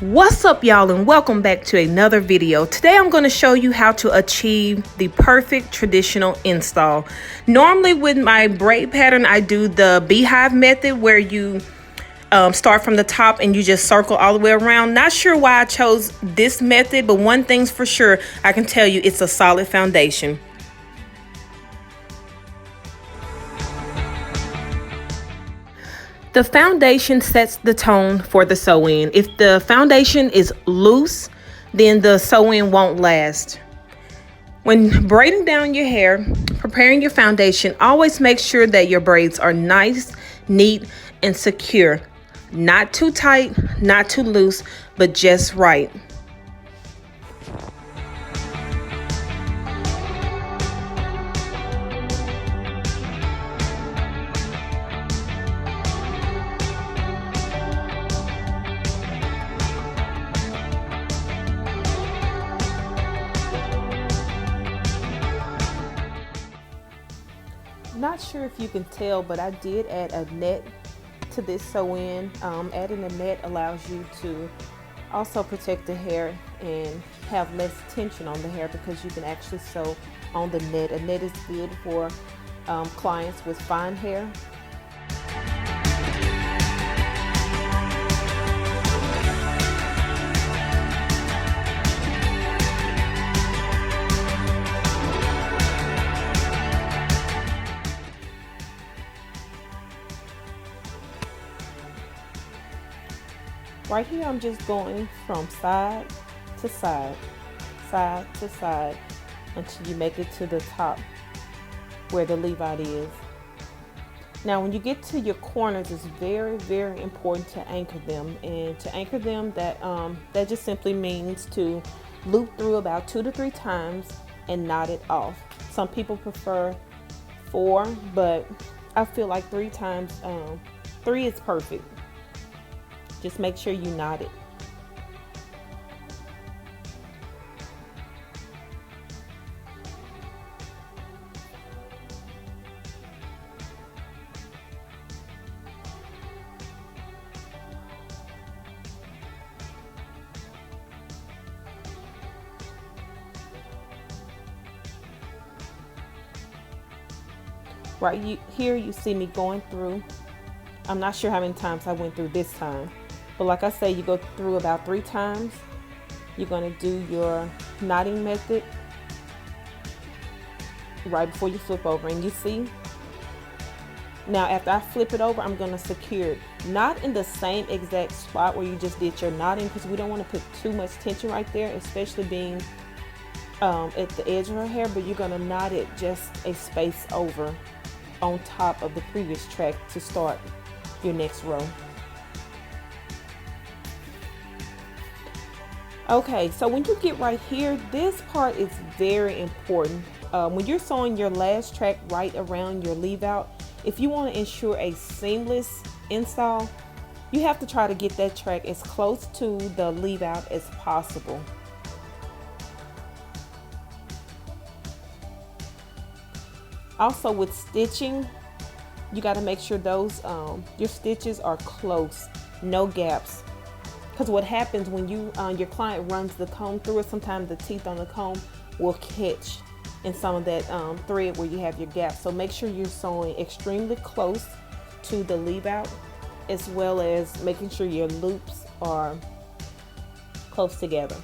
What's up, y'all, and welcome back to another video. Today I'm going to show you how to achieve the perfect traditional install. Normally with my braid pattern I do the beehive method where you start from the top and you just circle all the way around. Not sure why I chose this method, but one thing's for sure, I can tell you it's a solid foundation. The foundation sets the tone for the sew-in. If the foundation is loose, then the sew-in won't last. When braiding down your hair, preparing your foundation, always make sure that your braids are nice, neat, and secure. Not too tight, not too loose, but just right. Not sure if you can tell, but I did add a net to this sew-in. Adding a net allows you to also protect the hair and have less tension on the hair because you can actually sew on the net. A net is good for clients with fine hair. Right here, I'm just going from side to side, side to side, until you make it to the top where the leave-out is. Now, when you get to your corners, it's very, very important to anchor them. And to anchor them, that just simply means to loop through about 2 to 3 times and knot it off. Some people prefer 4, but I feel like 3 times, 3 is perfect. Just make sure you knot it. Right here you see me going through. I'm not sure how many times I went through this time. But like I say, you go through about 3 times. You're going to do your knotting method right before you flip over. And you see, now after I flip it over, I'm going to secure it. Not in the same exact spot where you just did your knotting, because we don't want to put too much tension right there, especially being at the edge of her hair. But you're going to knot it just a space over on top of the previous track to start your next row. Okay, so when you get right here, this part is very important. When you're sewing your last track right around your leave out, if you want to ensure a seamless install, you have to try to get that track as close to the leave out as possible. Also with stitching, you got to make sure those your stitches are close, no gaps. Because what happens when you your client runs the comb through it, sometimes the teeth on the comb will catch in some of that thread where you have your gaps. So make sure you're sewing extremely close to the leave out, as well as making sure your loops are close together.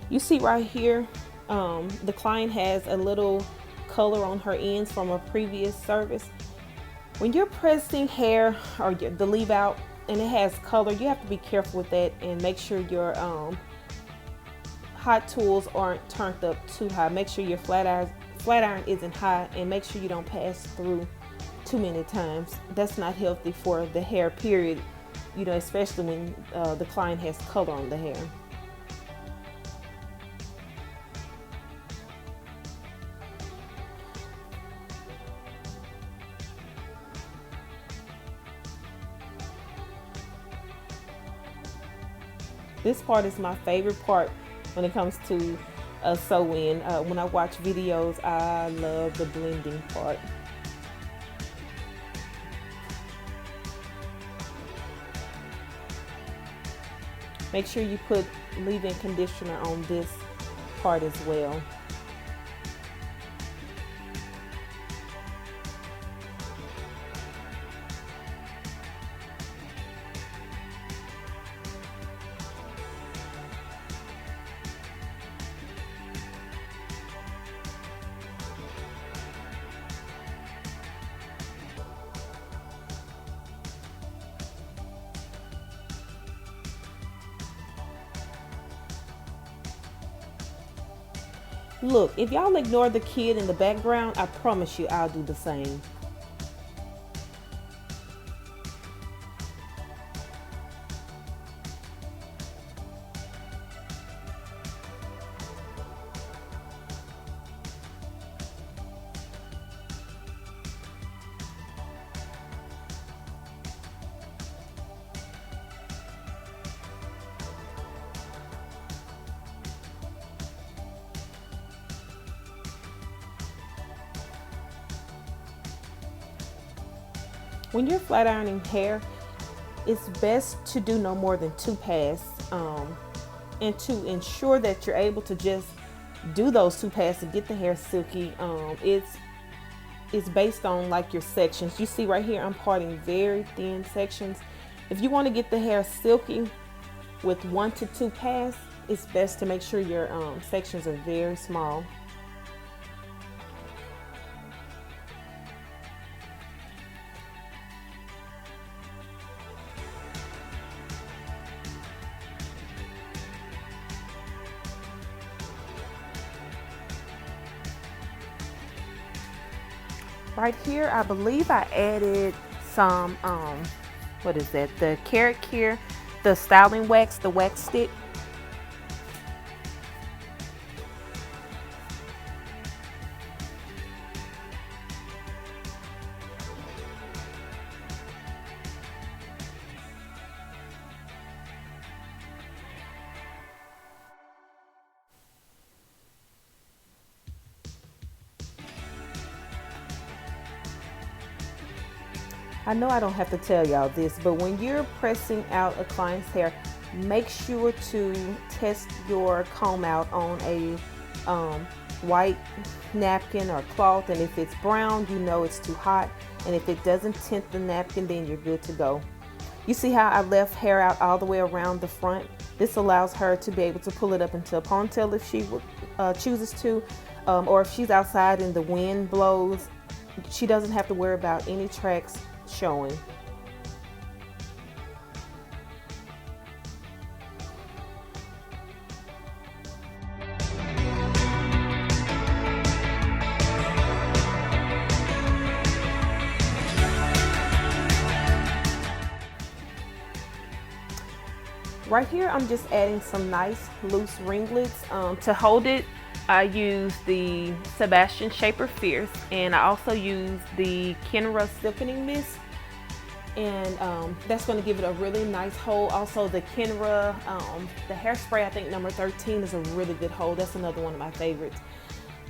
You see right here, the client has a little color on her ends from a previous service. When you're pressing hair or the leave out and it has color, you have to be careful with that and make sure your hot tools aren't turned up too high. Make sure your flat iron isn't high, and make sure you don't pass through too many times. That's not healthy for the hair, period, you know, especially when the client has color on the hair. This part is my favorite part when it comes to sew-in. When I watch videos, I love the blending part. Make sure you put leave-in conditioner on this part as well. Look, if y'all ignore the kid in the background, I promise you I'll do the same. When you're flat ironing hair, it's best to do no more than 2 passes, and to ensure that you're able to just do those 2 passes to get the hair silky. It's based on like your sections. You see right here, I'm parting very thin sections. If you want to get the hair silky with 1 to 2 passes, it's best to make sure your sections are very small. Right here, I believe I added some, what is that? The Carrot Care, the styling wax, the wax stick. I know I don't have to tell y'all this, but when you're pressing out a client's hair, make sure to test your comb out on a white napkin or cloth, and if it's brown, you know it's too hot, and if it doesn't tint the napkin, then you're good to go. You see how I left hair out all the way around the front? This allows her to be able to pull it up into a ponytail if she chooses to, or if she's outside and the wind blows, she doesn't have to worry about any tracks showing. Right here, I'm just adding some nice loose ringlets. To hold it, I use the Sebastian Shaper Fierce, and I also use the Kenra Silkening Mist, and that's going to give it a really nice hold. Also, the Kenra, the hairspray, I think number 13 is a really good hold. That's another one of my favorites.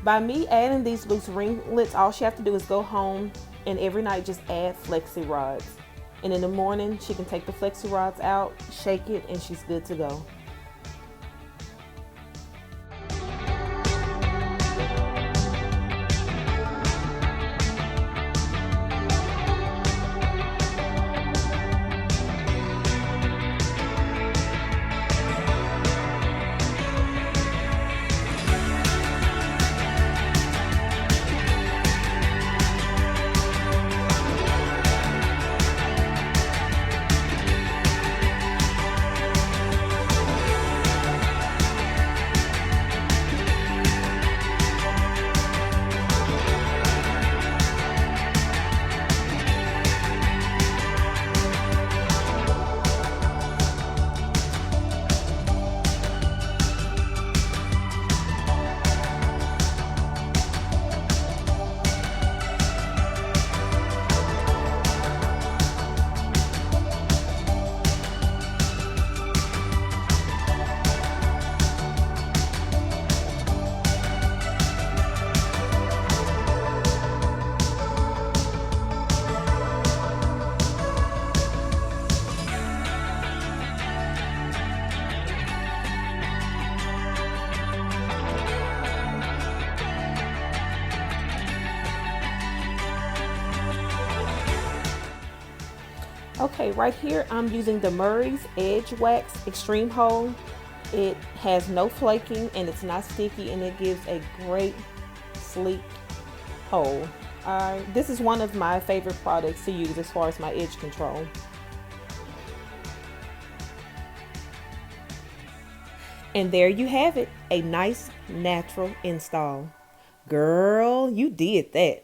By me adding these loose ringlets, all she has to do is go home and every night just add flexi rods. And in the morning, she can take the flexi rods out, shake it, and she's good to go. Okay, right here I'm using the Murray's Edge Wax Extreme Hold. It has no flaking and it's not sticky, and it gives a great sleek hold. This is one of my favorite products to use as far as my edge control. And there you have it, a nice natural install. Girl, you did that.